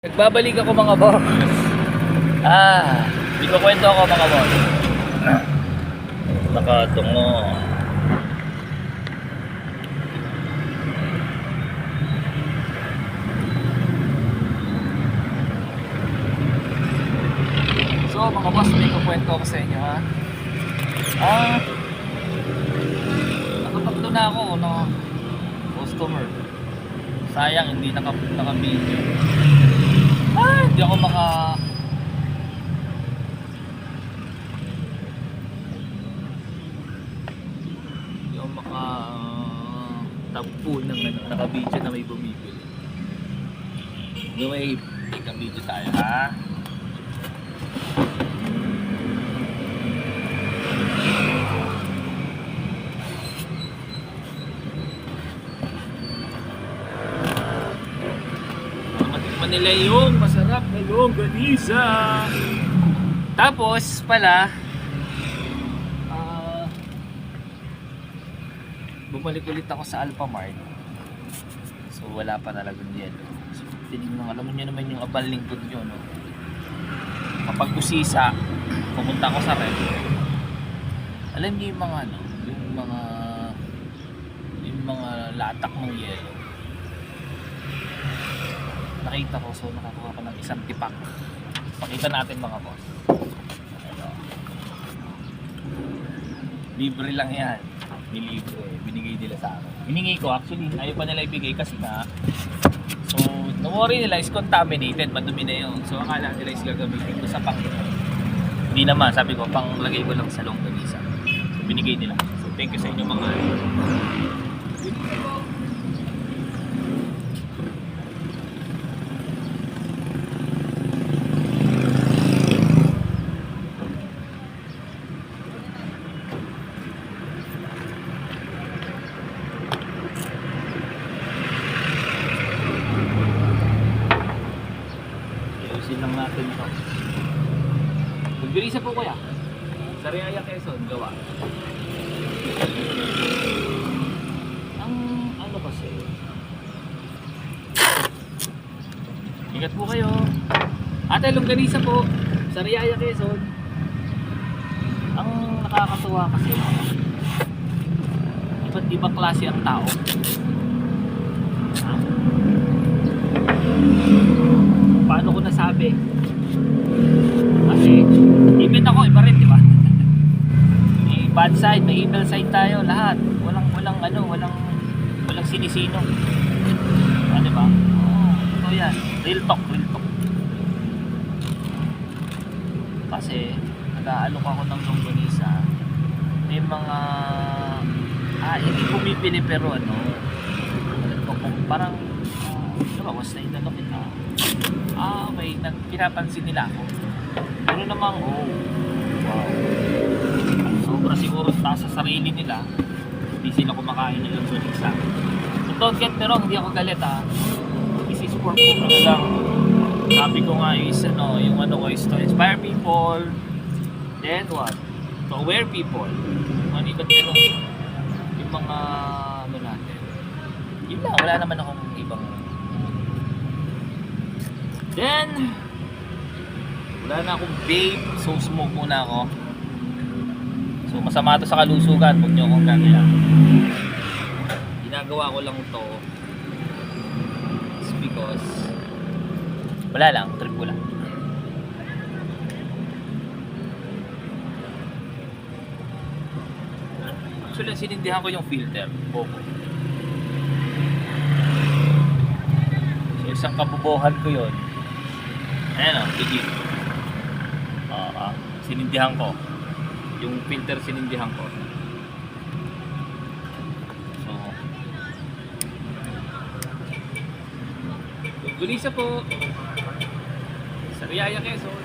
Nagbabalik ako mga boss. Hindi ko kwento ako mga boss. Nakatungo. So mga boss, may kukwento ako sa inyo ha. Nakapagdo na ako no customer. Sayang hindi naka-video. Hindi ako tagpo ng naka-video na may bumibili. Anyway, ika-video tayo ha. Matikman nila yung masarap na longganisa. Tapos pala bumalik ulit ako sa Alphamart. So wala pa talagang yelo. So tinignan, alam niyo naman yung abal lingkod nyo no. Kapag usisa, pumunta ako sa ref. Alam niyo yung mga ano, yung mga latak ng yelo. Nakita ko, so nakakuha ko ng isang tipak. Pakita natin mga boss. Ito. Libre lang yan. Nilibre, binigay nila sa akin. Hiningi ko, actually, ayaw pa nila ibigay kasi na. So, no worry nila is contaminated, madumi na yun. So, akala nila is gagamitin ko sa pang. Hindi naman, sabi ko, pang lagay ko lang sa longganisa. So, binigay nila. So, thank you sa inyo mga lang natin ito. Magbirisa po kuya. Sa Riaya, Quezon, gawa. Ang ano kasi, ingat po kayo. Ate, longganisa po. Sa Riaya, Quezon. Ang nakakatuwa kasi, iba't ibang klase ang tao. Paano ko nasabi? Kasi even ako iba rin, di ba? May bad side, may evil side tayo lahat. Walang sinisino. Di ba? Ito yan. Real talk. Kasi nag-aalok ako ng longganisa. May mga hindi pumipili pero parang was na inanok kita. Okay, pinapansin nila ako. Pero namang, wow. Sobra siguro taas sa sarili nila. Hindi sila kumakain ng longganisa. So don't get me wrong, hindi ako galit ha. This is for ano lang. Sabi ko nga is, yung ko is to inspire people. Then what? To aware people. Iba't yung mga, natin. Yun lang, wala naman akong ibang. Then wala na akong vape, so smoke muna ako. So masama to sa kalusugan, huwag nyo akong gagaya. Ginagawa ko lang to it's because wala lang, trip ko lang. Actually sinindihan ko yung filter, Bobo. So isang kabubuhan ko yun. Ayan tigil. Sinindihan ko. Yung filter sinindihan ko. So, longganisa po. Sa Riaya, Quezon.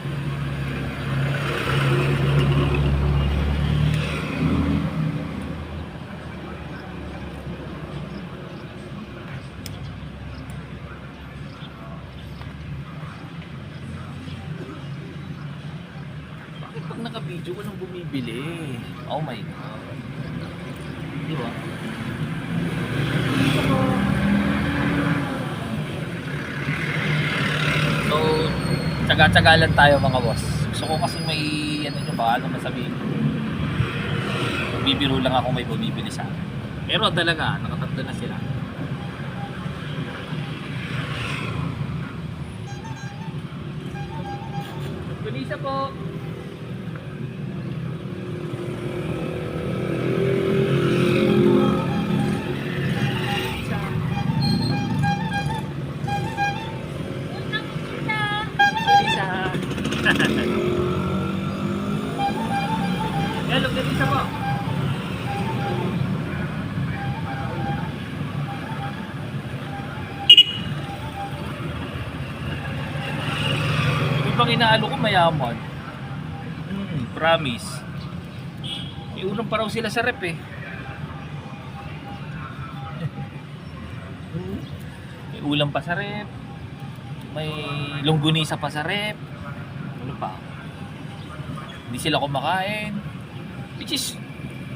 Naka-video ko nang bumibili. Oh my god. Di ba? So Tsaga-tsaga lang tayo mga boss. Gusto ko kasi may ano nyo ba, ano masabihin ko. Bibiro lang ako may bumibili sa akin. Pero talaga, nakatatlo na sila. Kunisa po. Hello, Kunisa po. Ibang inaalo ko mayaman. Promise. May ulam pa raw sila sa rep eh. May ulam pa sa rep. May longganisa pa sa rep. Ano pa? Hindi sila kumakain. Which is,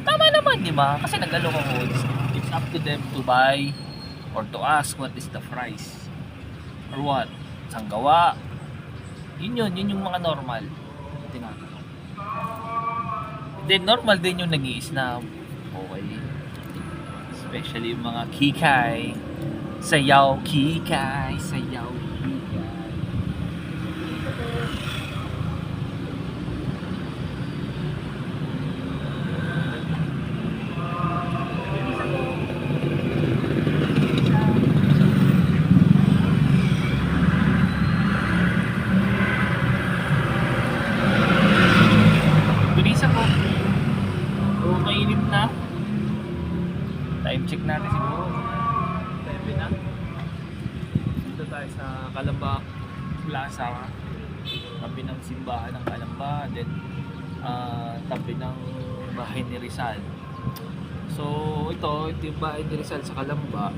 tama naman, di ba? Kasi nag-alok ako. It's up to them to buy or to ask what is the price. Or what? Saan gawa? Yun yung mga normal. Tinatanong. Then normal din yung nag-i-snap. Okay. Especially yung mga kikay. Sayaw, kikay. Sayaw, kikay. Time check natin siguro. 7 na. Dito tayo sa Calamba Plaza. Tabi ng simbahan ng Calamba. Then, tabi ng bahay ni Rizal. So, ito yung bahay ni Rizal sa Calamba.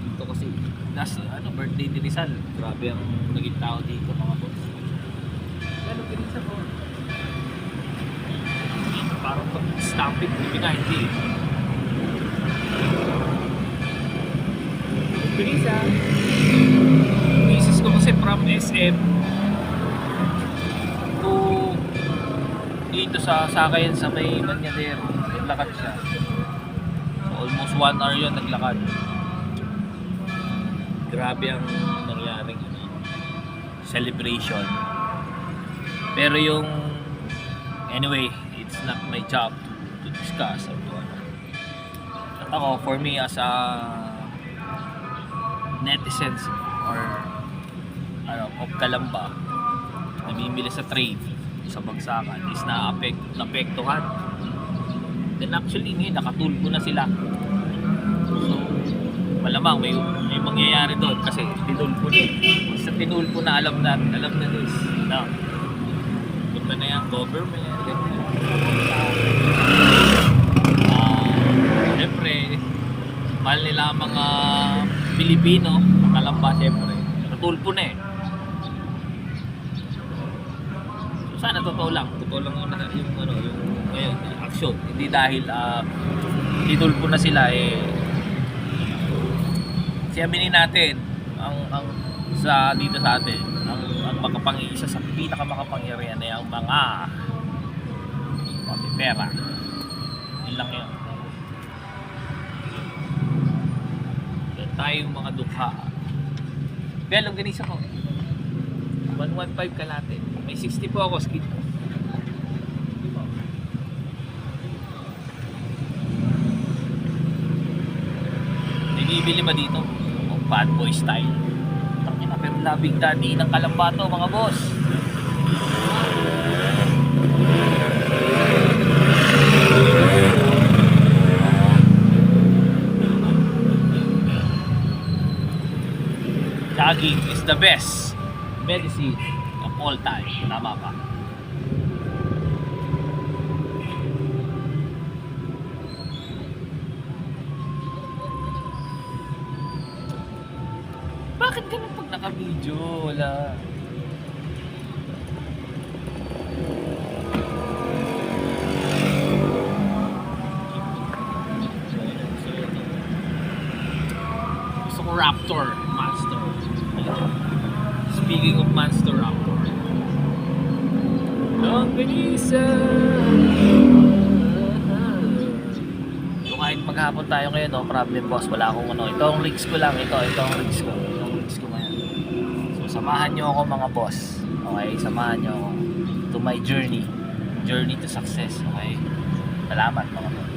Dito kasi, last birthday ni Rizal. Grabe ang naging tao dito mga boss. Lalo kinisa po. Parang pag-stamping, hindi nga hindi. Pinisa. Misis ko kasi from SM to dito sa Sakayan sa may Manyadero. Naglakad siya. So almost 1 hour yun naglakad. Grabe ang nangyaring celebration. Pero yung anyway, it's not my job to discuss or to ano. At ako, for me as a netizens or of Calamba, namimili sa trade sa bagsakan is naapektuhan. Then actually ngayon nakatulpo na sila. So malamang may mangyayari doon kasi tinulpo na. Sa tinulpo na alam na this. No. Punta na yung government. Siyempre mahal nila ang mga Pilipino, Calamba siyempre natulpo na eh. So sana totoo lang yung ngayon action, hindi dahil itulpo na sila eh. Siyaminin natin ang sa dito sa atin ang isa sa pinakamakapangyarihan ay ang mga pera. Yun lang yun. Yan tayong mga dukha. Kaya lang ganisa ko. 115 kalate. May 60 po ako skid. Bibili ba dito? O bad boy style. Tangina, pero labing daddy ng Calamba to mga boss. Jogging is the best medicine of all time. Tama ba? Bakit ganun pag naka-video? Wala. Gusto ko Raptor Master. So kahit maghapon tayo ngayon, no problem boss, wala akong ano, ito ang rigs ko lang, ito ang rigs ko, ngayon. So samahan nyo ako mga boss, okay, samahan nyo ako to my journey to success, okay, salamat mga boss.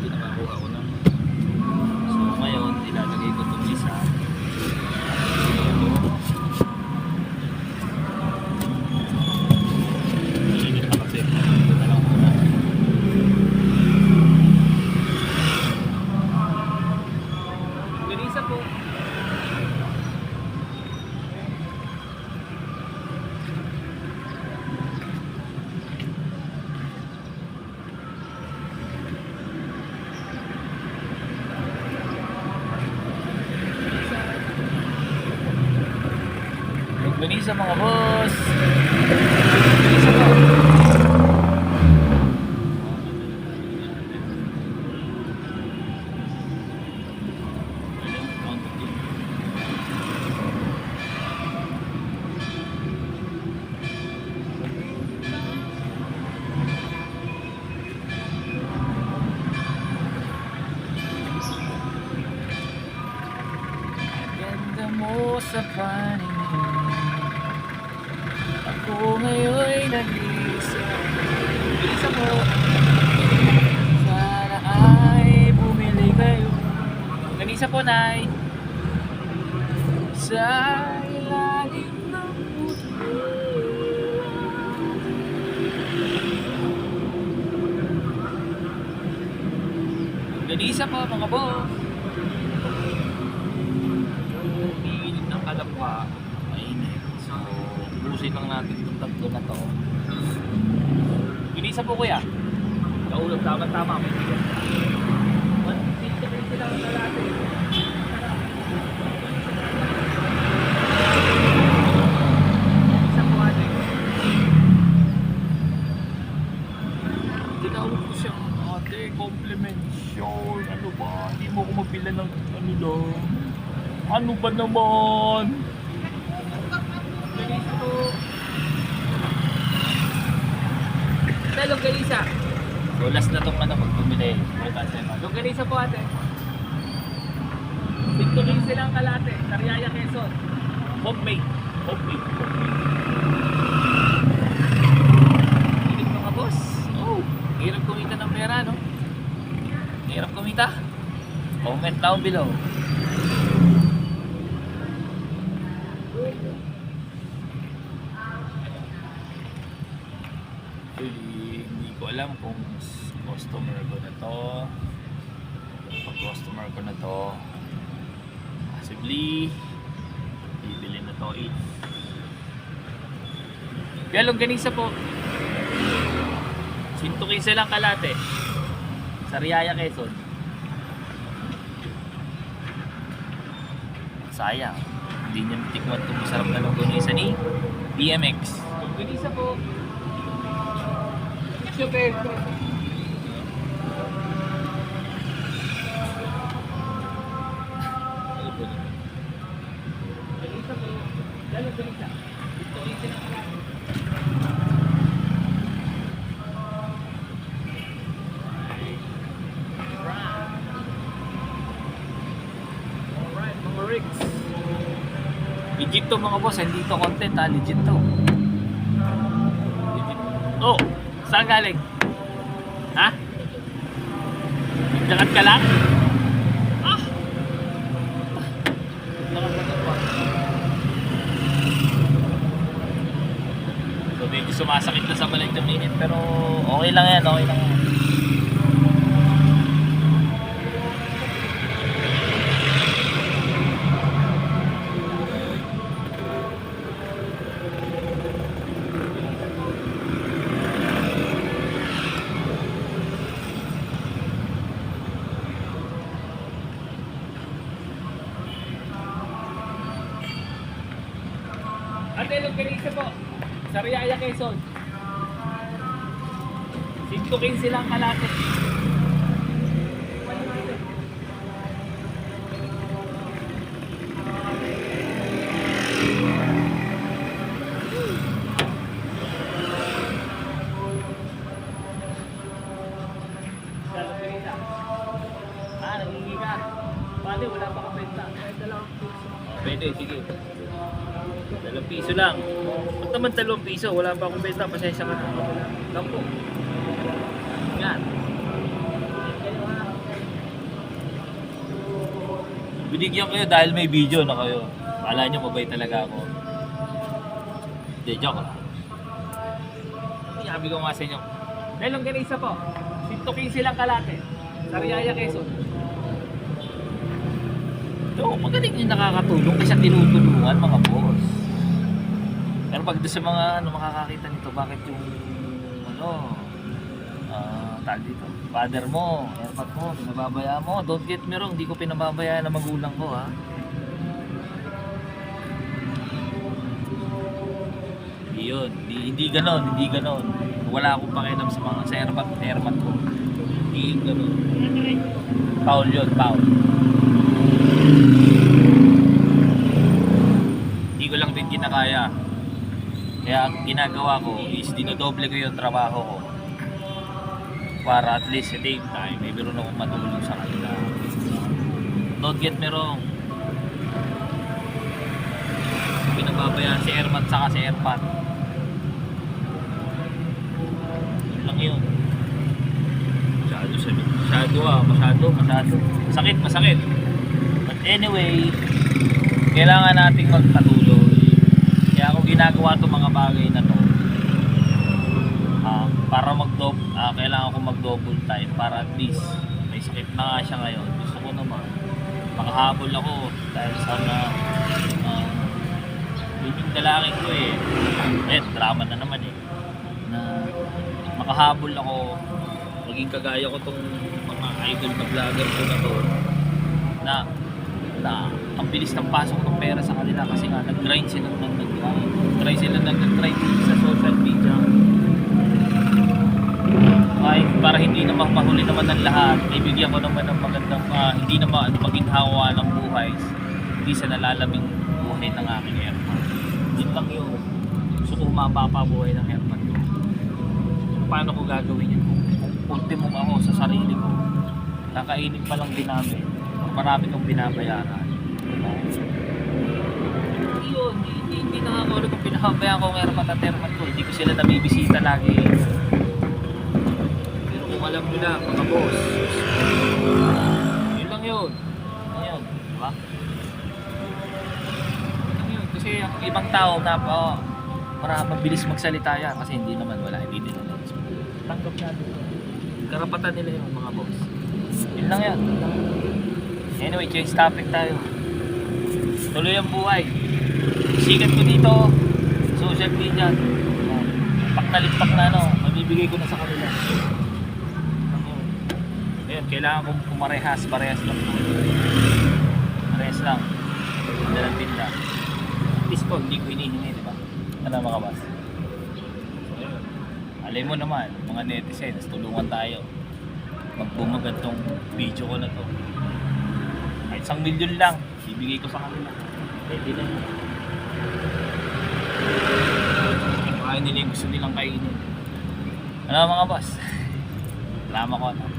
Hindi nakakuha ko ng, so ngayon ilalagay ko itong isa. Ganisa mga boss. Ganisa po. Ganda mo sa panig. Ako ngayon'y nag-iisa. Isa po. Sana ay bumili kayo. Ganisa po, Nay. Sa ilalim ng puso. Ganisa po, mga boss. Tingin ng kalapa. Mainit. So, busin lang natin itong tatlo na to. Ginisa po kuya. Kaulog, tama-tama. May tigas. 150 lang na natin. Isa po ate. Tinawag ko siyang ate, complimentation. Ano ba? Hindi mo ako mapila ng ano lang. Ano ba naman? Longganisa. So last na itong ano pag-bumili. Longganisa po ate. 115 lang kalate. Sariaya Quezon. Homemade. Hilig mga boss. Oh, hirap kumita ng pera, no? Hirap kumita. Comment down below. Hindi ko alam kung customer ko na to. Pag customer ko na to, possibly bibili na to eh. Kaya longganisa po 115 lang kalate. Sariaya Quezon. Sayang, hindi niya matikman itong masarap na longganisa ni BMX. Longganisa po. Super. Legit to mga boss, hindi to content ha, legit to. Legit. Oh, saan galing? Ha? Jakat ka lang? Ah! So medyo sumasakit na sa balik na minute pero okay lang yan, okay lang yan. Ate, longganisa po. Sariaya Quezon. 115 lang kalate. Ingat. Pwede, wala pa kabenta. Pwede, sige. 2 piso lang. Ba't naman 2 piso? Wala pa akong benta. Pasensya ka na. Lampo. Yan. Binigyan kayo dahil may video na kayo. Kala nyo mabay talaga ako. Hindi, joke lang. Sabi ko nga sa inyo. Dahil ang ganisa po. 115 lang kalate. Sariaya, Quezon. No, magaling yung nakakatulong kasi tinutulungan mga boss. Pero pag doon sa mga makakakita nito, bakit yung tag dito, father mo, airpot mo, pinababaya mo. Don't get me wrong, hindi ko pinababayaan ng magulang ko, ha. Yun, hindi ganon. Wala akong pakialam sa mga airpot ko. Hindi ganon. Foul yun, foul. Hindi ko lang din kinakaya. Kaya ang ginagawa ko is dinodoble ko yung trabaho ko para at least at the same time may meron akong matulong sa kanila. Don't get me wrong, pinababayaan si Airmat saka si Airpat. Yun lang yun. Masyado. Masakit. But anyway, kailangan nating magpatuloy. Kaya ako ginagawa itong mga bagay na to para kailangan ko mag-double time para at least may sakit na nga siya ngayon. Gusto ko naman makahabol ako dahil sana yun yung dalangin ko drama na naman na makahabol ako, maging kagaya ko tong mga idol na vlogger ko na to na ang bilis ng pasok ng pera sa kanila kasi nga nag-grind sila nag-grind sa social media. Kahit para hindi naman mahuli naman ng lahat, ibigyan ko naman ng magandang hindi naman maginhawa ng buhay, hindi sa nalalaming buhay ng aking airpot. Yun lang yun. Gusto ko humaba pa buhay ng airpot ko. Paano ko gagawin yun? Kung ultimum ako sa sarili ko, kakainin pa lang din namin. Marami kong binabayaran. Yun, hindi nakakaulit kung pinabayaran ko ng airpot at airpot ko. Hindi ko sila nabibisita lagi. Alam nyo na mga boss, yun lang yun. Ayun, diba? Yun lang yun. Kasi ang ibang tao para mabilis magsalita yan kasi hindi nila tanggap natin karapatan nila yung mga boss. Yun lang yan. Anyway, change topic tayo. Tuloy ang buhay. Sikat ko dito social media, pak na mabibigay ko na sa kanila. Kailangan kong parehas lang. Parehas lang. Dalang tinda. At least po, hindi ko hinihingi, di ba? Ano mga boss? Alay mo naman, mga netizens, tulungan tayo. Magbumagad tong video ko na to. Kahit 1 milyon lang, bibigay ko sa kanila. Pwede na yun. Kaya nila yung gusto nilang kainin. Ano mga boss? Salamat ko na.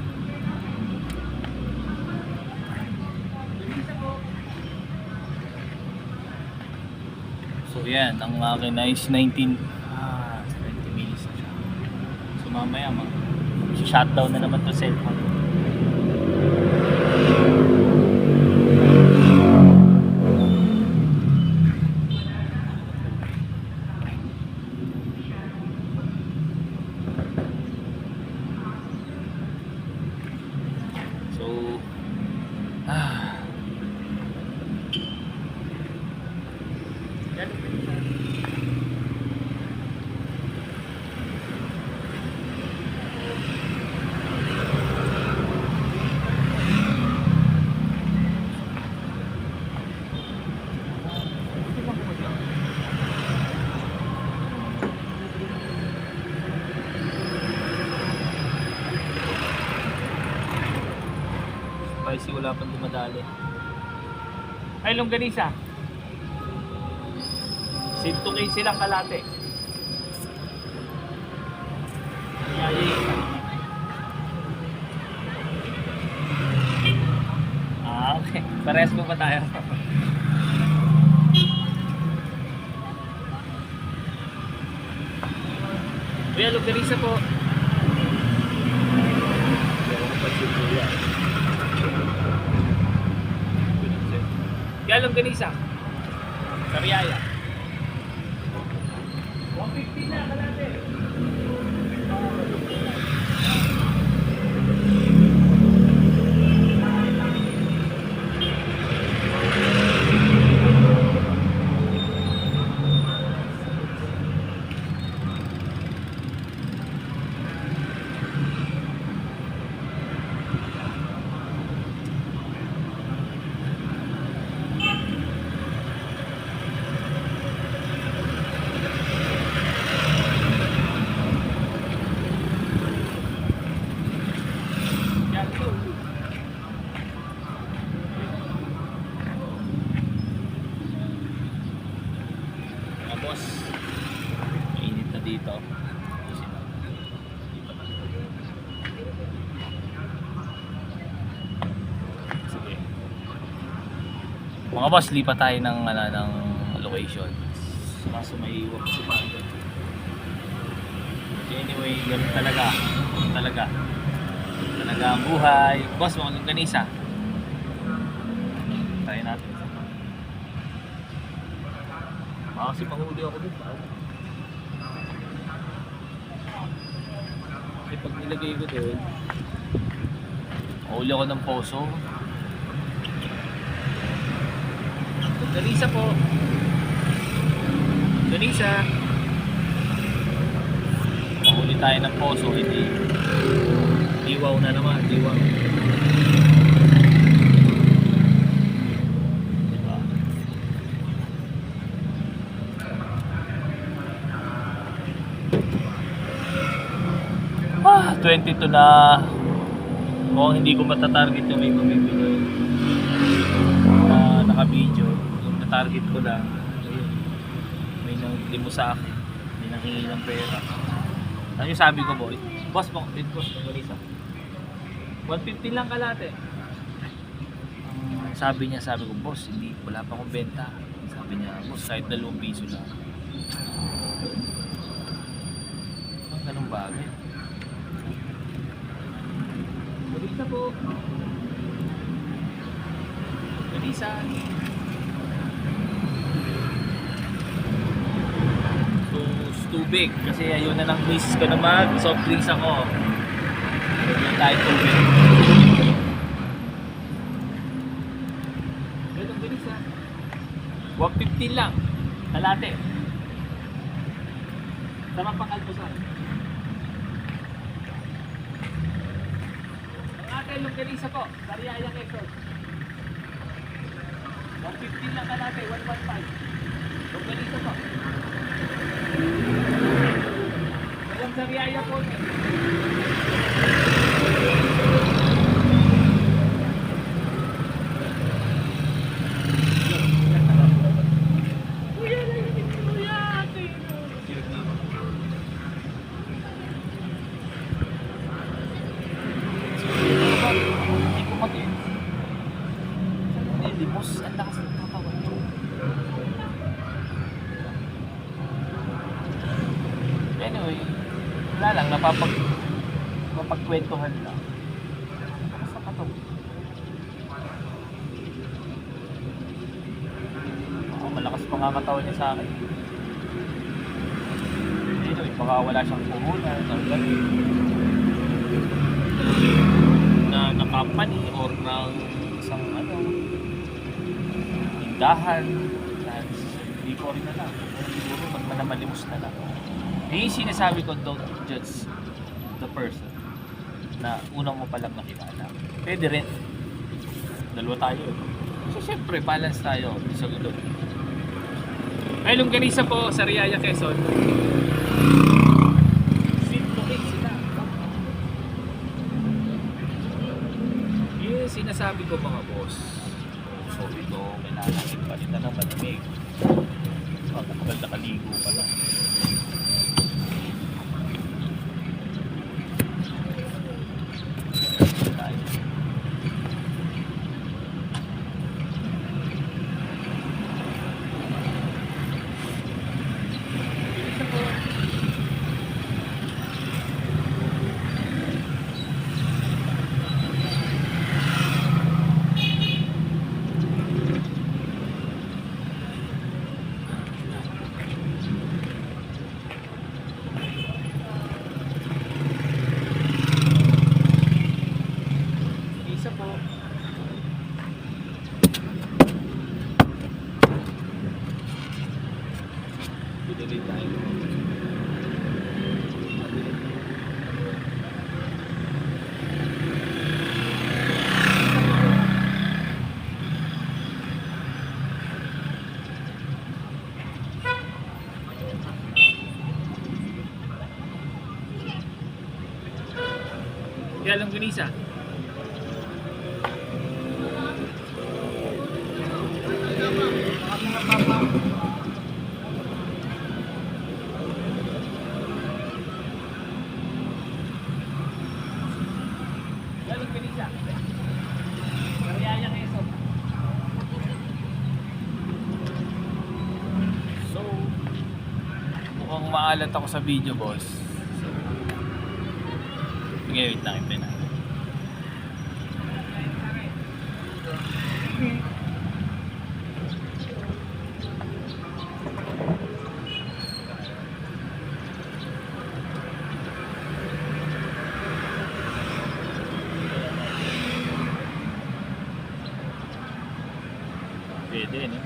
So yan, ang akin na is 20 minutes na siya. So mamaya shutdown na naman to cellphone. So spicy, wala pang dumadali. Ay, longganisa. 115 lang kalate. Parehas po ba tayo? Kuya, lugdarisa po. Kuya, lugdarisa. Sariaya. 150 na, kalate. Boss, mainit na dito. Sige. Mga boss, lipat tayo ng location. Kaso may work si Pando. Anyway, ganun talaga. Talaga ang buhay. Boss, mga longganisa. Try natin. Kasi mahuli ako dito. Kasi pag nilagay ko doon, mahuli ako ng poso. Ganisa po. Ganisa. Mahuli tayo ng poso, hindi. Diwaw na naman, diwaw. Ah, 22 na. Mukhang hindi ko matatarget yung may bumibili na naka-video. Yung natarget ko lang, ayun, may nangbili mo sa akin, may nanghingi ng pera. Ano yung sabi ko, boy? Boss, boss, Marisa. 150 lang kalate. Sabi ko, boss, hindi, wala pa akong benta. Sabi niya, boss, kahit 2 piso lang. Ang ganong bagay. Ganisa po. Ganisa. So, tubig. Kasi ayun na ng miss ko na mag-soft drinks ako. Ayun tayo tubig. Ganun, ganisa. 150 lang. Kalate. Sarap pang alpusan. Longganisa po, Sariaya Quezon. 150 lang kalate, 115. Longganisa po. Walang Sariaya po. Limos, ang lakas ng katawan ko. Anyway, wala lang, mapagkwentuhan lang. Basta ka to. Malakas pa nga katawan niya sa akin. Anyway, baka wala siyang puhunan, na company or ng isang dahan, hindi ko rin alam. Siguro magmanamalimos na lang. Yung sinasabi ko, don't judge the person na unang mo palang nakilala. Pwede rin. Dalawa tayo. So syempre, balance tayo sa gulo. Ay, longganisa po, Sariaya Quezon. Sweet cooking sila. Yung sinasabi ko mga boss. So ito, kailangan palitan ng malamig. Magkakal na kaligo pa lang. Kaya lang ginisa. Galing pinisa. Mariaya Quezon. So, mukhang maalat ako sa video, boss. So, sige, wait lang, ito na. Pwede, no?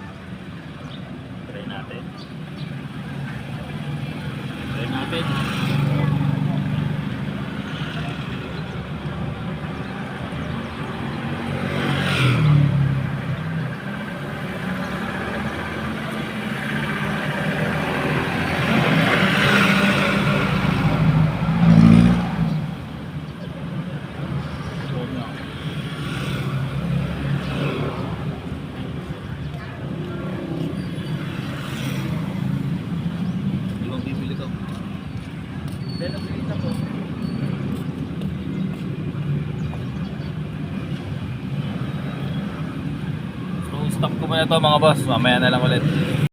Try natin. Try natin. Stop ko muna to mga boss, mamaya na lang ulit.